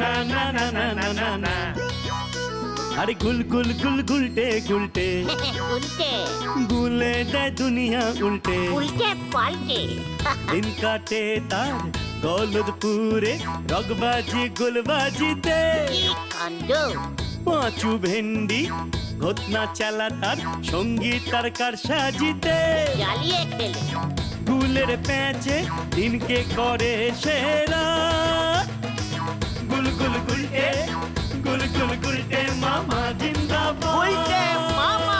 না না না না না না না। আরে গুল গুল গুল গুলটে গুলটে উল্টে গুলে দেয় দুনিয়া উল্টে। উল্টে পাল্টে দিন কাটে তার দৌলতপুরে রগবাজি গুলবাজিতে। কি কাণ্ড! পাঁচু ভেন্ডি ঘটনা চালা তার সঙ্গীত তার কার সাজিতে। জ্বালিয়ে খেলে গুলের প্যাচে দিনকে করে সেরা। গুল গুল গুলটে গুল গুল গুলটে মামা জিন্দাবাদ। উল্টে মামা।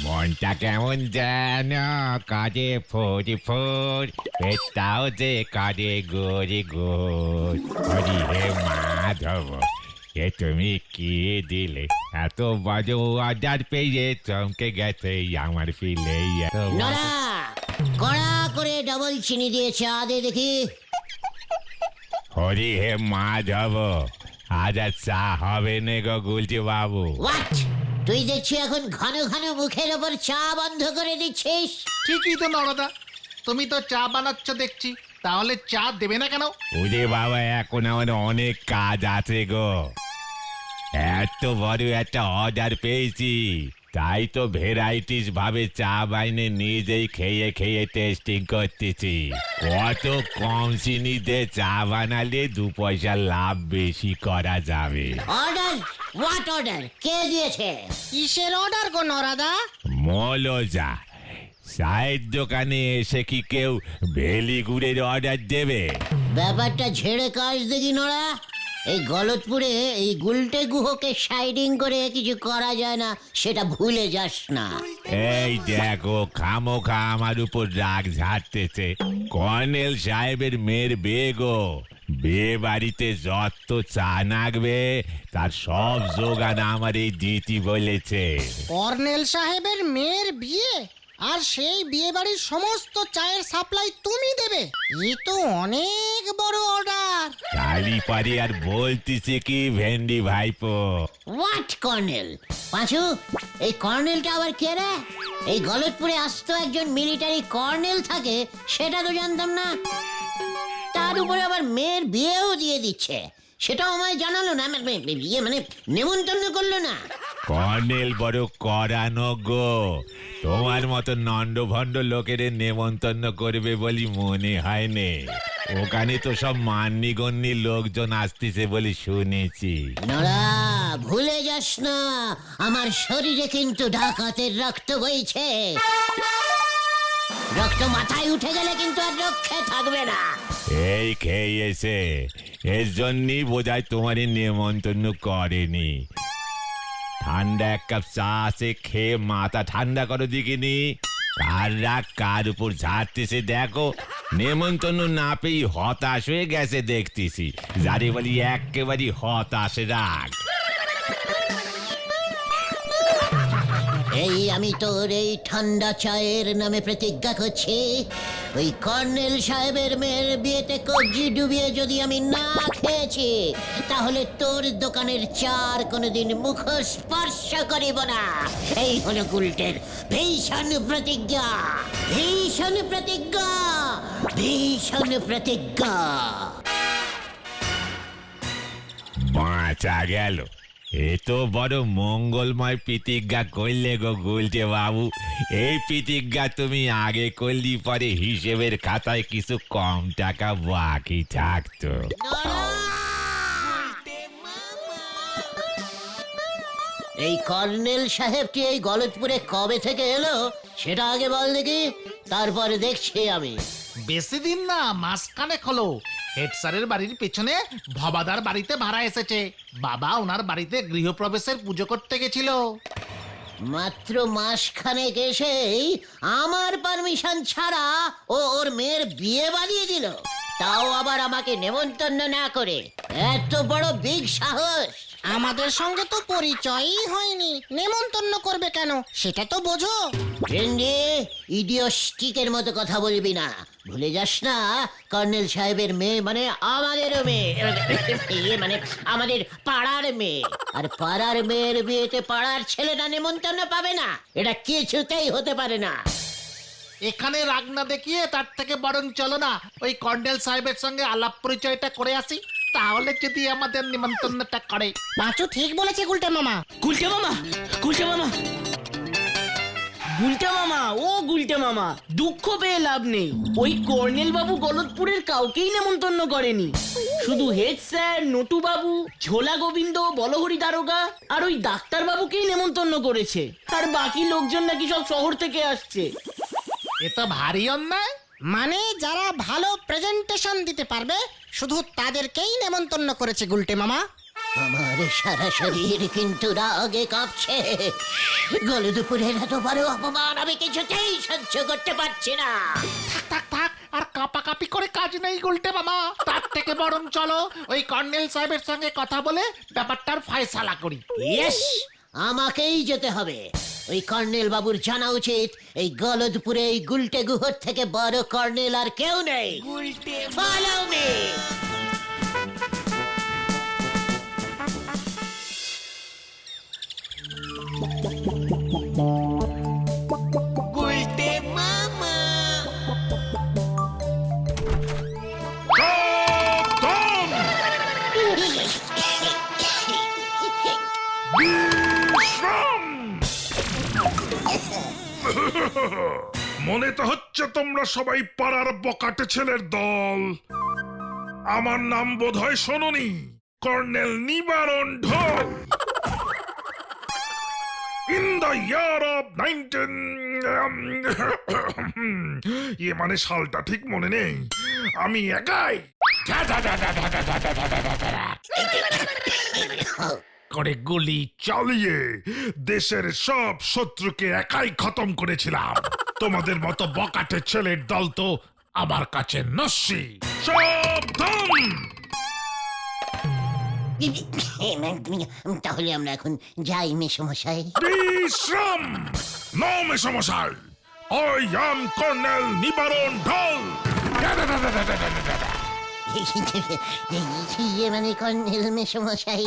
মনটা কেমন যেন কাজে ফোরি ফোর, পেটটাও যে কাজে গড়ি গোর। হরি হে মাধব, এ তুমি কি দিলে? এত বড় অর্ডার পেয়ে চমকে গেছে আমার ফিলে। নড়া কড়া করে ডবল চিনি দিয়ে চা দে দেখি। হরি হে মাধব, আজ আর চা হবে নে গো গুলটি বাবু। হোয়াট? তুই দেখছি এখন ঘন ঘন মুখের ওপর চা বন্ধ করে দিচ্ছিস। ঠিকই তো নরদা, তুমি তো চা বানাচ্ছ দেখছি, তাহলে চা দেবে না কেন? ওরে বাবা, এখন আমার অনেক কাজ আছে গো। এত বড় একটা অর্ডার পেয়েছি, তাই তো ভ্যারাইটিস ভাবে চা বাইনে নিজেই খেয়ে খেয়ে টেস্টিং করতেছি। কত কম চিনিতে চা বানালে 2 পয়সা লাভ বেশি করা যাবে। অর্ডার? What order? কে দিয়েছে? কিসের অর্ডার গো নরাদা? মৌলজা, চায়ের দোকানে এসে কি কেউ ভেলি গুড়ের অর্ডার দেবে? ব্যাপারটা ঝেড়ে কাজ দেখি নড়া। এই গলতপুরে এই গুলটে গুহকে সাইডিং করে কিছু করা যায় না, সেটা ভুলে যাস না। এই দেখো, খামোখা আমার উপর রাগ ঝাড়তেছে। কর্নেল সাহেবের মেয়ের বিয়ে গো। বিয়ে বাড়িতে যত চা নাগবে তার সব জোগান আমার এই দিতি বলেছে। কর্নেল সাহেবের মেয়ের বিয়ে, আর সেই বিয়ে বাড়ির সমস্ত চায়ের সাপ্লাই তুমি দেবে? এ তো অনেক বড় অর্ডার। কালি পারি আর বলতেছে কি ভেন্ডি ভাইপো? What colonel? পাঁচু, এই কর্নেলটা আবার কে রে? এই গলতপুরে আসতো একজন মিলিটারি কর্নেল থাকে, সেটা তো জানতাম না। তার উপরে আবার মেয়ের বিয়েও দিয়ে দিচ্ছে, সেটাও আমায় জানালো না। বিয়ে মানে নেমন্তন্ন করলো না। কর্নেল বড় করানো গো। তোমার মতো নন্ড ভণ্ড লোকের নেমন্তন্ন করবে বলি মনে হয় নে। ওখানে তো সব মান্যি গণ্যি লোকজন আসতেছে বলে শুনেছি। নড়া, ভুলে যাস না, আমার শরীরে কিন্তু ডাকাতের রক্ত বইছে। রক্ত মাথায় উঠে গেলে কিন্তু আর রক্ষে থাকবে না। এই খেয়েছে, এর জন্যই বোধহয় তোমার নেমন্তন্ন করেনি। ঠান্ডা এক কাপ চা আছে, খেয়ে মাথা ঠান্ডা করো দেখিনি। কার রাগ কার উপর ঝাড়তেছে দেখো। নেমন্তন্ন না পেয়ে হতাশ হয়ে গেছে দেখতেছি। যারে বলি একেবারে হতাশ রাগ। এই আমি তোর এই ঠান্ডা চায়ের নামে প্রতিজ্ঞা করছি, ওই কর্নেল সাহেবের মেয়ের বিয়েতে কবজি ডুবিয়ে যদি আমি না খেয়েছি, তাহলে তোর দোকানের চার কোনোদিন মুখ স্পর্শ করিব না। এই হলো গুলটের ভীষণ প্রতিজ্ঞা, ভীষণ প্রতিজ্ঞা, ভীষণ প্রতিজ্ঞা। বাঁচা গেল। এ তো বড় মঙ্গলময় প্রতিজ্ঞা করলে গো গুলটে বাবু। এই প্রতিজ্ঞা তুমি আগে করলি পরে হিসেবের খাতায় কিছু কম টাকা বাকি থাকতো। এই কর্নেল সাহেবটি এই গলতপুরে কবে থেকে এলো সেটা আগে বল দেখি, তারপরে দেখছি আমি। বেশি দিন না, মাসখানেক হলো। হেড স্যারের বাড়ির পেছনে ভবাদার বাড়িতে ভাড়া এসেছে। বাবা ওনার বাড়িতে গৃহপ্রবেশের পুজো করতে গেছিল। মাত্র মাসখানেক এসেই আমার পারমিশন ছাড়া ও ওর মেয়ের বিয়ে বানিয়ে দিল, তাও আবার আমাকে নেমন্তন্ন না করে। এত বড় বিগ সাহস! আমাদের সঙ্গে তো পরিচয়ই হয়নি, নেমন্তন্ন করবে কেন সেটা তো বোঝো। ভেন্ডি, ইডিওস্টিকের মতো কথা বলবি না। ভুলে যাস না, কর্নেল সাহেবের মেয়ে মানে আমাদেরও মেয়ে, মানে আমাদের পাড়ার মেয়ে। আর পাড়ার মেয়ের বিয়েতে পাড়ার ছেলেরা নেমন্তন্ন পাবে না, এটা কিছুতেই হতে পারে না। এখানে রাগ না দেখিয়ে তার থেকে বরং চলো না ওই কর্নেল সাহেবের সঙ্গে আলাপ পরিচয়টা করে আসি, তাহলে যদি আমাদের নিমন্ত্রণটা করে। পাঁচু ঠিক বলেছে গুলটে মামা। গুলটে মামা, গুলটে মামা, গুলটে মামা, ও গুলটে মামা, দুঃখ পেয়ে লাভ নেই। ওই কর্নেল বাবু গলতপুরের কাউকেই নেমন্তন্ন করেনি, শুধু হেড স্যার, নটু বাবু, ঝোলা গোবিন্দ, বলহরি দারোগা আর ওই ডাক্তার বাবুকেই নেমন্তন্ন করেছে। আর বাকি লোকজন নাকি সব শহর থেকে আসছে। এ তো ভারী অন্যায়। মানে যারা ভালো প্রেজেন্টেশন দিতে পারবে শুধু তাদেরকেই নেমন্তন্ন করেছে গুলটে মামা। আমার সারা শরীর কিন্তু রাগে কাঁপছে। গলে দুপুরের এত বড় অপমান আমি কিছুতেই সহ্য করতে পারছি না। থাক থাক থাক, আর কাঁপাকাঁপি করে কাজ নেই গুলটে মামা। তার থেকে বরং চলো ওই কর্নেল সাহেবের সঙ্গে কথা বলে ব্যাপারটার ফয়সালা করি। ইয়েস, আমাকেই যেতে হবে। ওই কর্নেল বাবুর জানা উচিত এই গলদপুরে এই গুলটে গুহর থেকে বড় কর্নেল আর কেউ নেই। Follow me. মনে তো হচ্ছে তোমরা সবাই পাড়ার বকাটে ছেলের দল। আমার নাম বোধহয় শোনোনি, কর্নেল নিবারণ ঢোল। ইন দ্য ইয়ার অফ 19 মানে সালটা ঠিক মনে নেই, আমি একাই করে গুলি চালিয়ে দেশের সব শত্রুকে একাই খতম করেছিলাম। তোমাদের মতো বকাটে ছেলের দল তো আমার কাছে নস্যি। সাবধান! তাহলে আমরা এখন যাই মেসমশাই। বিশ্রাম! নো মেসমশাই, I am কর্নেল নিবারণ ঢোল। মানে কর্নেল মেসমশাই,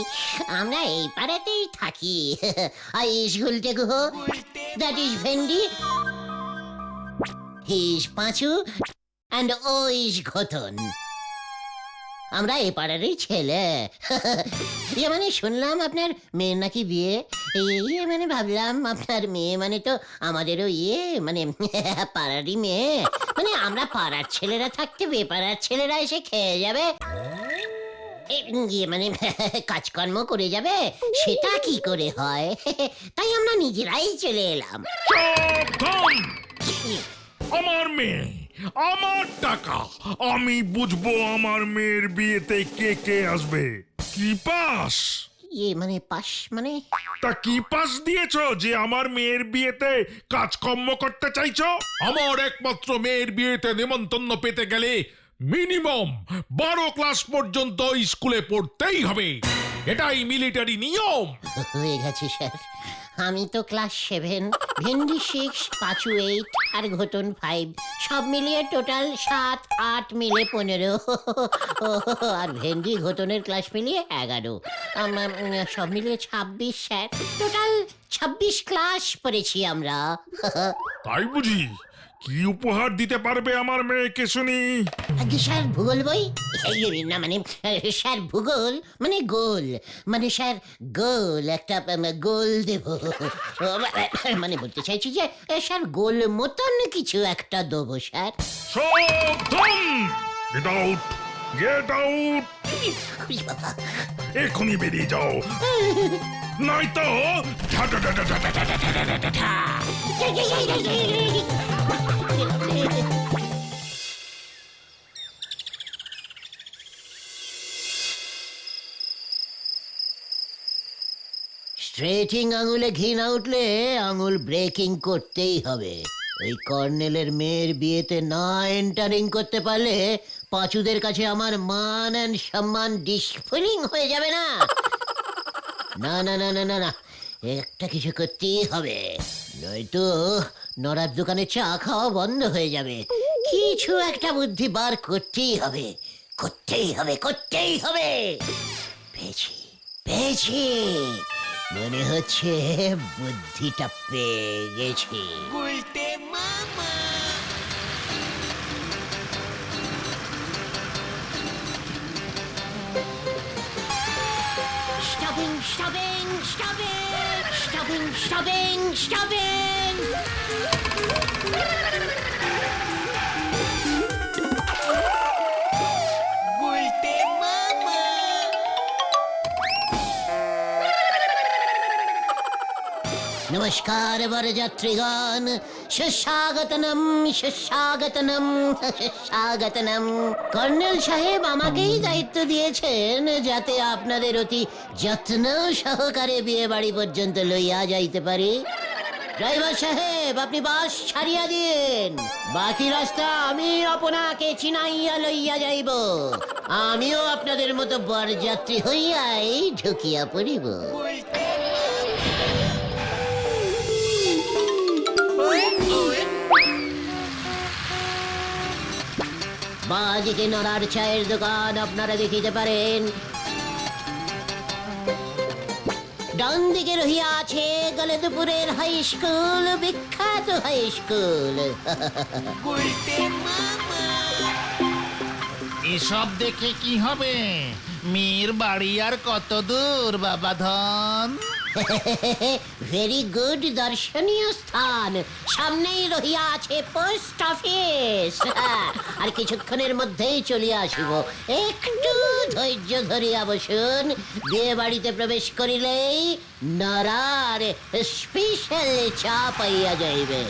আমরা এই পাড়াতেই থাকি। আইস গুলটে গুহ, দ্যাট ইজ ভেন্ডি, হি ইজ পাঁচু, অ্যান্ড ও ইজ ঘটন। আমরা এই পাড়ারই ছেলে। মানে শুনলাম আপনার মেয়ের নাকি বিয়ে। মানে ভাবলাম আপনার মেয়ে মানে তো আমাদেরও মানে পাড়ারই মেয়ে। মানে আমরা পাড়ার ছেলেরা থাকতে বেপাড়ার ছেলেরা এসে খেয়ে যাবে, মানে কাজকর্ম করে যাবে, সেটা কি করে হয়? তাই আমরা নিজেরাই চলে এলাম। সাবধান! আমার মেয়ে, আমার টাকা, আমি বুঝবো আমার মেয়ের বিয়েতে কে কে আসবে। কি পাস? মানে পাস মানে? তা কি পাস দিয়েছো যে আমার মেয়ের বিয়েতে কাজকর্ম করতে চাইছো? আমার একমাত্র মেয়ের বিয়েতে নেমন্তন্ন পেতে গেলে মিনিমাম 12 ক্লাস পর্যন্ত স্কুলে পড়তেই হবে। এটাই মিলিটারি নিয়ম। হয়ে গেছে স্যার, আমি তো ক্লাস 7, ভেন্ডি 6, পাঁচু 8 আর ঘটন 5, সব মিলিয়ে টোটাল 7, 8 মিলে 15। আর ভেন্ডি ঘটনের ক্লাস মিলিয়ে 11, সব মিলিয়ে 26 স্যার। টোটাল 26 ক্লাস পড়েছি আমরা। তাই বুঝি? কি উপহার দিতে পারবে আমার মেয়েকে শুনি? আগে স্যার ভূগোল বই, না মানে স্যার ভূগোল মানে গোল, মানে স্যার গোল একটা গোল দেব। মানে বলতে চাইছি যে স্যার গোল মতন কিছু একটা দেবো স্যার। সাবধান! Get out! Get out! এখনই বেরিয়ে যাও, নয়তো স্ট্রেটিং আঙুলে ঘি না উঠলে আঙুল ব্রেকিং করতেই হবে। ওই কর্নেলের মেয়ের বিয়েতে না এন্টারিং করতে পারলে পাঁচুদের কাছে আমার মান এন্ড সম্মান ডিসফিলিং হয়ে যাবে না। না না না না না না, একটা কিছু করতেই হবে, নয়তো নড়ার দোকানে চা খাওয়া বন্ধ হয়ে যাবে। কিছু একটা বুদ্ধি বার করতেই হবে, করতেই হবে, করতেই হবে। পেয়েছি পেয়েছি, মনে হচ্ছে বুদ্ধিটা পেয়ে গেছি। Stopping stopping stopping stopping stopping stopping নমস্কার বরযাত্রীগণ, সুস্বাগতনম সুস্বাগতনম সুস্বাগতনম। কর্নেল সাহেব আমাকেই দায়িত্ব দিয়েছেন যাতে আপনাদের অতি যত্ন সহকারে বিয়ে বাড়ি পর্যন্ত লইয়া যাইতে পারি। ড্রাইভার সাহেব, আপনি বাস ছাড়িয়া দিন, বাকি রাস্তা আমি আপনাকে চিনাইয়া লইয়া যাইব। আমিও আপনাদের মতো বরযাত্রী হইয়াই ঢুকিয়া পড়িব। বাদিকে নড়ার চায়ের দোকান আপনারা দেখিতে পারেন। ডান দিকে রহিয়া আছে গলতপুরের হাই স্কুল, বিখ্যাত হাই স্কুল। এসব দেখে কি হবে? মেয়ের বাড়ি আর কত দূর বাবা ধন? ভেরি গুড, দর্শনীয় স্থান। সামনেই রহিয়া আছে পোস্ট অফিস। আর কিছুক্ষণের মধ্যেই চলিয়া আসিব, একটু ধৈর্য ধরিয়া বসুন। বিয়ে বাড়িতে প্রবেশ করিলেই নরার স্পেশাল চা পাইয়া যাইবে।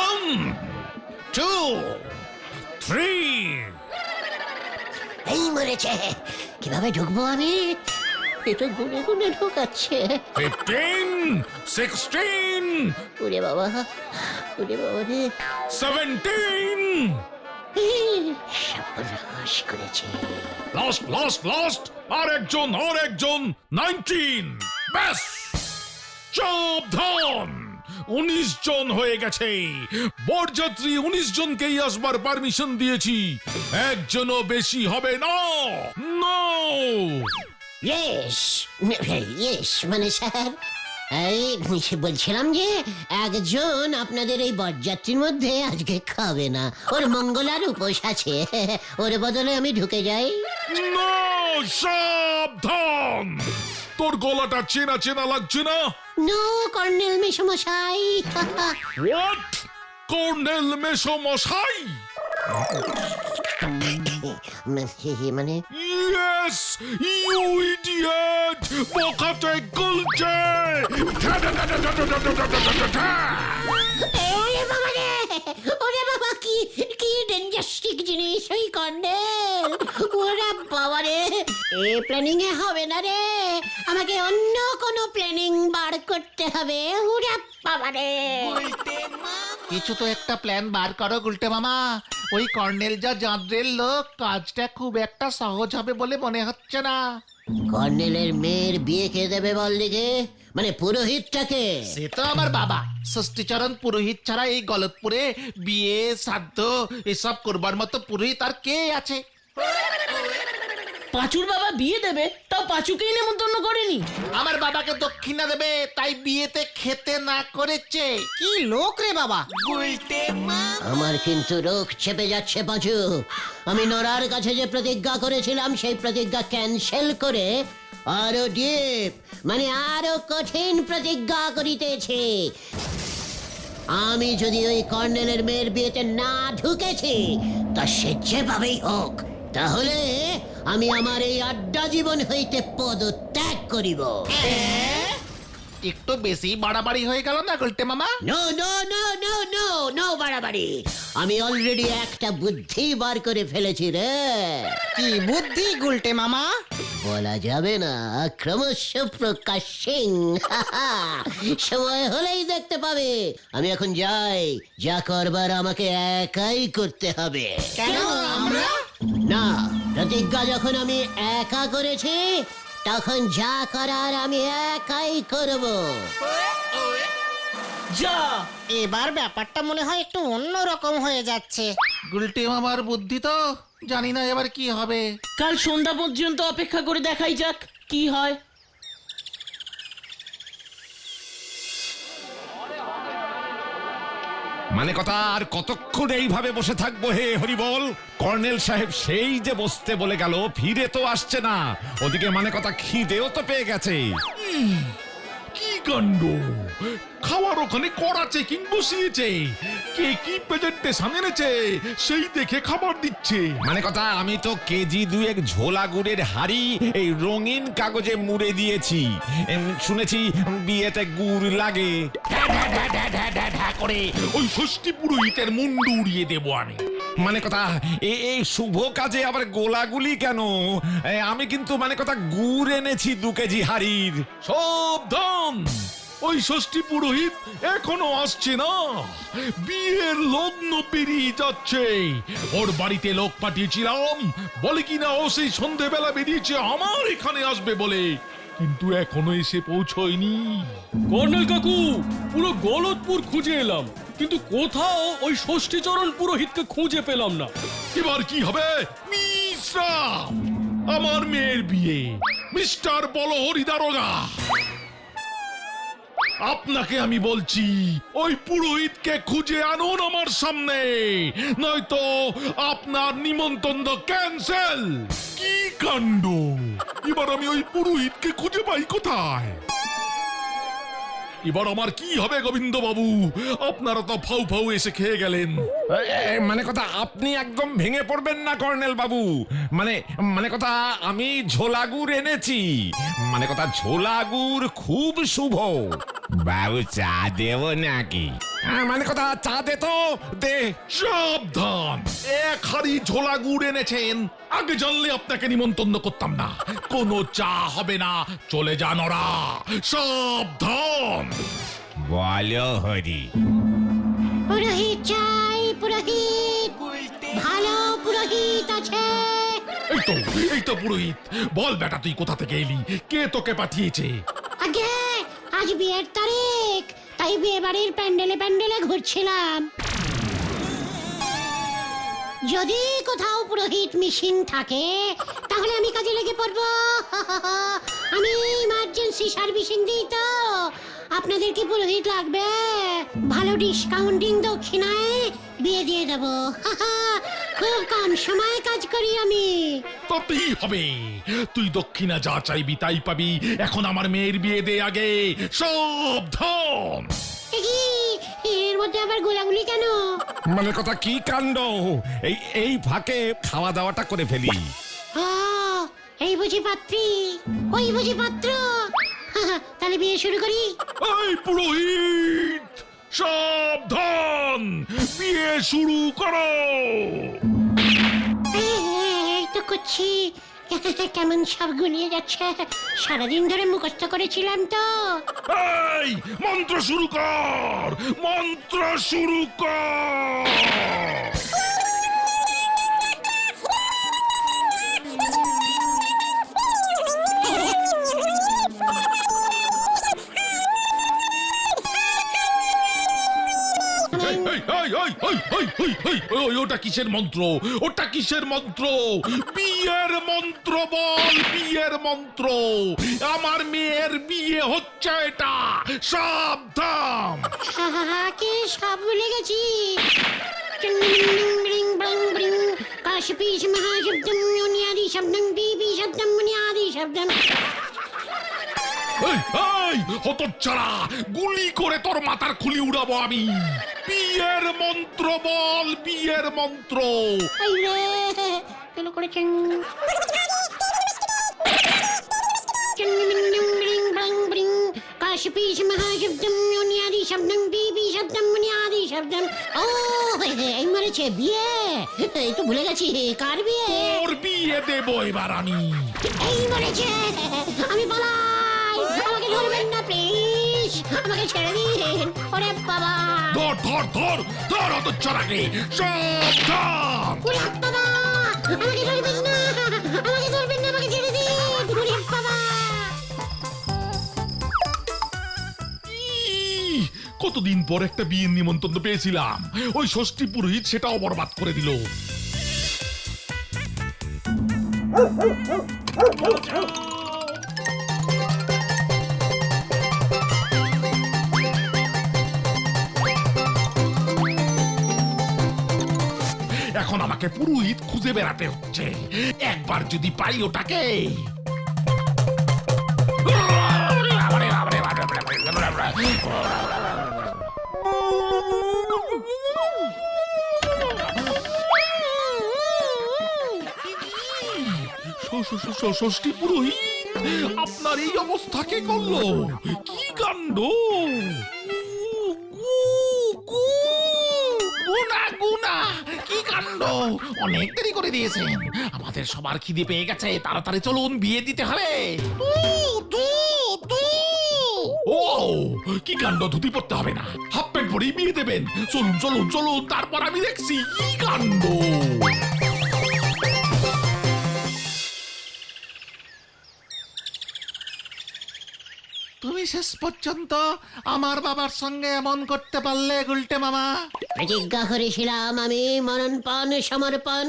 1, 2, 3, এই মরেছে, কিভাবে ঢুকবো আমি? এটা গুনে গুনে ঢোকাচ্ছে। 15, 16, ওরে বাবা, ওরে বাবা রে, 17, সর্বনাশ করেছে। লাস্ট আর একজন 19। ব্যাস, সাবধান, 19 জন হয়ে গেছে। বরযাত্রী 19 জনকেই আসবার পারমিশন দিয়েছি, একজনও বেশি হবে না। নো। ইয়েস মানে স্যার, এই বলছিলাম যে একজন আপনাদের এই বরযাত্রীর মধ্যে আজকে খাবে না, ওর মঙ্গলার উপোস আছে। ওর বদলে আমি ঢুকে যাই। নো, সাবধান, তোর গলাটা চেনা চেনা লাগছে না? নো কর্নেল মেসমশাই। হোয়াট? কর্নেল মেসমশাই? মানে ইয়েস, ইউ ইডিয়েট, বোকাতে গুলছে। ওরে বাবা রে, ওরে বাবা, কি কি ডেঞ্জাস্টিক জিনিস ওই কর্নেল। ওরে বাবা রে, এ প্ল্যানিং এ হবে না রে, আমাকে অন্য কোনো প্ল্যানিং বার করতে হবে। ওরে বাবা রে, কিছু তো একটা প্ল্যান বার করো গুলটে মামা। ওই কর্নেল যা জাদ্রের লোক, কাজটা খুব একটা সহজ হবে বলে মনে হচ্ছে না। কর্নেলের মেয়ের বিয়ে কে দেবে বল দিকে, মানে পুরোহিতটাকে? সে তো আমার বাবা ষষ্ঠীচরণ পুরোহিত ছাড়া এই গলতপুরে বিয়ে শ্রাদ্ধ এসব করবার মতো পুরোহিত আর কে আছে? পাঁচুর বাবা বিয়ে দেবে, তাও পাঁচুকেই নেমন্তন্ন করেনি। আমার বাবাকে দক্ষিণা দেবে তাই বিয়েতে খেতে না করেছে। কি লোক রে বাবা! আমার কিন্তু রোগ চেপে যাচ্ছে পাঁচু। আমি নরার কাছে যে প্রতিজ্ঞা করেছিলাম সেই প্রতিজ্ঞা ক্যান্সেল করে আরো ডিপ মানে আরো কঠিন প্রতিজ্ঞা করিতেছি। আমি যদি ওই কর্নেলের মেয়ের বিয়েতে না ঢুকেছি, তা সে যেভাবেই হোক, তাহলে আমি আমার এই আড্ডা জীবন হইতে পদত্যাগ করিব। একটু বেশি বাড়াবাড়ি হয়ে গেল না গুলটে মামা? No no no no no no বাড়াবাড়ি। আমি অলরেডি একটা বুদ্ধি বার করে ফেলেছি রে। কি বুদ্ধি গুলটে মামা? বলা যাবে না, ক্রমশ প্রকাশিং। সময় হলেই দেখতে পাবে। আমি এখন যাই, যা করবার আমাকে একাই করতে হবে। কেন আমরা? না, প্রতিজ্ঞা যখন আমি একা করেছি, তখন যা করার আমি একাই করব। যা, এবার ব্যাপারটা মনে হয় একটু অন্য রকম হয়ে যাচ্ছে। গুলটে মামার বুদ্ধি তো, জানি না এবার কি হবে। কাল সন্ধ্যা পর্যন্ত অপেক্ষা করে দেখাই যাক কি হয়। মানে কথা আর কতক্ষণ এইভাবে বসে থাকবো হে হরিবল? কর্নেল সাহেব সেই যে বসতে বলে গেল, ফিরে তো আসছে না। ওদিকে মানে কথা খিদেও তো পেয়ে গেছে। কি কাণ্ড! খাওয়ার ওখানে কড়া চেকিং বসিয়েছে, কে কি প্রেজেন্টেশন এনেছে সেই দেখে খাবার দিচ্ছে। মানে কথা আমি তো কেজি 2 ঝোলা গুড়ের হাড়ি এই রঙিন কাগজে মুড়ে দিয়েছি। শুনেছি বিয়েতে গুড় লাগে। করে ওই ষষ্ঠী পুরোহিতের মুন্ডু উড়িয়ে দেবো আমি। মানে কথা এই শুভ কাজে আবার গোলাগুলি কেন? আমি কিন্তু মানে কথা গুড় এনেছি 2 কেজি হাড়ির। সাবধান, ওই ষষ্ঠী পুরোহিত এখনো আসছে না। বিয়ের লগ্ন পেরিয়ে যাচ্ছে। ওর বাড়িতে লোক পাঠিয়েছিলাম, বলে কিনা ও সেই সন্ধেবেলা বেরিয়েছে আমার এখানে আসবে বলে, কিন্তু এখনো এসে পৌঁছয়নি। কর্নেল কাকু, পুরো গলতপুর খুঁজে এলাম, কিন্তু কোথাও ওই ষষ্ঠীচরণ পুরোহিতকে খুঁজে পেলাম না। এবার কি হবে? মিশ্রাম, আমার মেয়ের বিয়ে, মিস্টার বলহরি দারোগা, আপনাকে আমি বলছি ওই পুরোহিতকে খুঁজে আনুন আমার সামনে, নয়তো আপনার নিমন্ত্রণ ক্যান্সেল। কি কাণ্ড! এবার আমি ওই পুরোহিতকে খুঁজে পাই কোথায়? এবার আমার কি হবে গোবিন্দ বাবু? আপনারা তো ফাউ ফাউ এসে খেয়ে গেলেন। মানে কথা আপনি একদম ভেঙে পড়বেন না কর্নেল বাবু। মানে কথা আমি ঝোলা গুড় এনেছি। মানে কথা ঝোলা গুড় খুব শুভ। বাবু চা দেব নাকি? মানে কথা চা দে তো দে। সাবধান, 1 হাড়ি ঝোলা গুড় এনেছেন, আগে জানলে আপনাকে নিমন্ত্রণ করতাম না। কোনো চা হবে না, চলে যান ওরা। সাবধান। বলো হরি। পুরোহিত চাই, পুরোহিত। ভালো পুরোহিত আছে? এই তো পুরোহিত। বল বেটা, তুই কোথা থেকে এলি? কে তোকে পাঠিয়েছে? আগে আজ বিয়ের তারিখ, তাই বিয়ে বাড়ির প্যান্ডেলে প্যান্ডেলে ঘুরছিলাম। যদি কোথাও পুরোহিত মিসিং থাকে তাহলে আমি কাজে লেগে পড়বো। আমি ইমার্জেন্সি সার্ভিসিং দিই তো। আপনাদের কি পুরোহিত লাগবে? ভালো ডিসকাউন্টিং দক্ষিণায় বিয়ে দিয়ে দেবো। খুব কম সময় কাজ করি আমি। তাতেই হবে, তুই দক্ষিণা যা চাইবি তাই পাবি। এখন আমার মেয়ের বিয়ে দে আগে। সাবধান। এর মধ্যে আবার গোলাগুলি কেন? মানে কথা কি কাণ্ড! এই ফাঁকে খাওয়া দাওয়াটা করে ফেলি। এই বুঝি পাত্রী, ওই বুঝি পাত্র। তাহলে বিয়ে শুরু করি। এই পুরোহিত, সাবধান, বিয়ে শুরু করো। এই তো করছি। কেমন সব গুলিয়ে যাচ্ছে। সারাদিন ধরে মুখস্থ করেছিলাম তো। এই মন্ত্র শুরু কর, মন্ত্র শুরু কর। ওটা কিসের মন্ত্র? ওটা কিসের মন্ত্র? বিয়ের মন্ত্র বল, বিয়ের মন্ত্র। আমার মেয়ের বিয়ে হচ্ছে এটা। সাবধান। কি সব ভুলে গেছি। কাশপিস মহাশব্দম মুনিয়াদি শব্দম বিবি শব্দম মুনিয়াদি শব্দম। হতচ্ছাড়া, গুলি করে তোর মাথার খুলি উড়াবো আমি। বিয়ের মন্ত্র বল, বিয়ের মন্ত্র। করেছেন কাশপিস মহাশব্দম মুনিয়াদি শব্দম বিবি শব্দম মুনিয়াদি শব্দম। ও এই মরেছে বিয়ে। এই তো ভুলে গেছি কার বিয়ে। তোর বিয়ে দেবো এবার আমি। এই মরেছে, আমি পালাই। আমাকে ধরবেন না প্লিজ, আমাকে ছেড়ে দিন। ওরে বাবা, ধর ধর ধর ধর হতচ্ছাড়াকে। সাবধান। ওরে বাবা, আমাকে ধরবেন না, আমাকে ধরবেন না, আমাকে ছেড়ে দিন। ওরে বাবা। কতদিন পর একটা বিয়ের নিমন্ত্রণ পেয়েছিলাম, ওই ষষ্ঠী পুরোহিত সেটাও বরবাদ করে দিল। এখন আমাকে পুরোহিত খুঁজে বেড়াতে হচ্ছে। একবার যদি পাই ওটাকে। ষষ্ঠী পুরোহিত, আপনার এই অবস্থা কে করলো? কি কাণ্ড! গুনা গুনা, কি কাণ্ড! অনেক দেরি করে দিয়েছেন। আমাদের সবার খিদে পেয়ে গেছে, তাড়াতাড়ি চলুন, বিয়ে দিতে হবে। ও কি কাণ্ড! ধুতি পড়তে হবে না, হাফ প্যান্ট পরেই বিয়ে দেবেন। চলুন চলুন চলুন, তারপর আমি দেখছি কি কাণ্ড। তুমি শেষ পর্যন্ত আমার বাবার সঙ্গে এমন করতে পারলে গুলটে মামা? প্রতিজ্ঞা করেছিলাম আমি মরণপণ সমর্পণ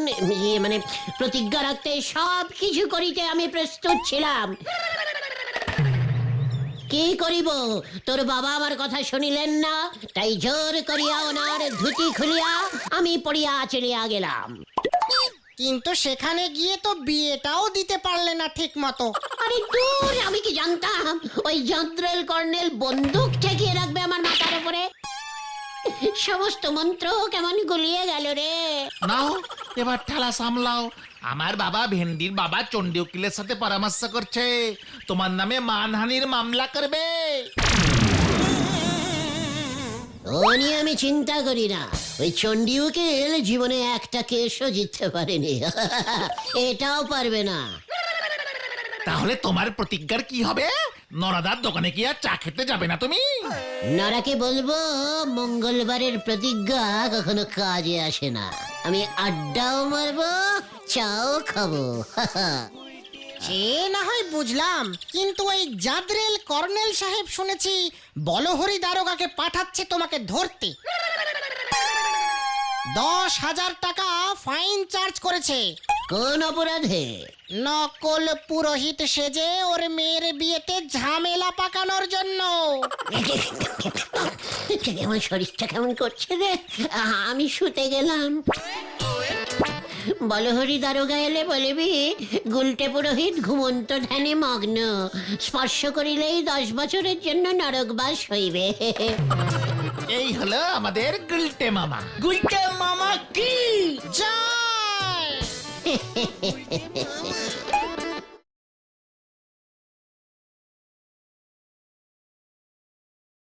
মানে প্রতিজ্ঞা রাখতে সব কিছু করিতে আমি প্রস্তুত ছিলাম। কি করিব, তোর বাবা আমার কথা শুনিলেন না, তাই জোর করিয়া ওনার ধুতি খুলিয়া আমি পড়িয়া চলিয়া গেলাম। কিন্তু সেখানে গিয়ে তো বিয়েটাও দিতে পারলে না ঠিক মতো। আরে দূর, আমি কি জানতাম ওই জন্ত্রেল কর্নেল বন্দুক ঠেকিয়ে রাখবে আমার মাথার উপরে। সমস্ত মন্ত্র কেমন গুলিয়ে গেল রে। নাও এবার ঠেলা সামলাও। আমার বাবা ভেন্ডির বাবা চণ্ডী উকিলের সাথে পরামর্শ করছে, তোমার নামে মানহানির মামলা করবে। ও নিয়ে আমি চিন্তা করি না, ওই চণ্ডী উকিল জীবনে একটা কেসও জিততে পারেনি। এটাও পারবে না। তাহলে তোমার প্রতিজ্ঞার কি হবে? নরাদার দোকানে কি আর চা খেতে যাবে না তুমি? নরাকে বলবো মঙ্গলবারের প্রতিজ্ঞা কখনো কাজে আসে না। আমি আড্ডাও মারবো, চাও খাবো। সে না হয় বুঝলাম, কিন্তু ওই জাদরেল কর্নেল সাহেব শুনেছি বলহরি দারোগাকে পাঠাচ্ছে তোমাকে ধরতে। 10,000 টাকা ফাইন চার্জ করেছে। কোন অপরাধে? নকল পুরোহিত সেজে ওর মেয়ের বিয়েতে ঝামেলা পাকানোর জন্য। আমার শরীরটা কেমন করছে রে, আমি শুতে গেলাম। বলহরি দারোগা এলে বলবি গুলটে পুরোহিত ঘুমন্ত ধ্যানে মগ্ন, স্পর্শ করিলেই 10 বছরের জন্য নরকবাস হইবে। এই হলো আমাদের গুলটে মামা। গুলটে মামা কি জয়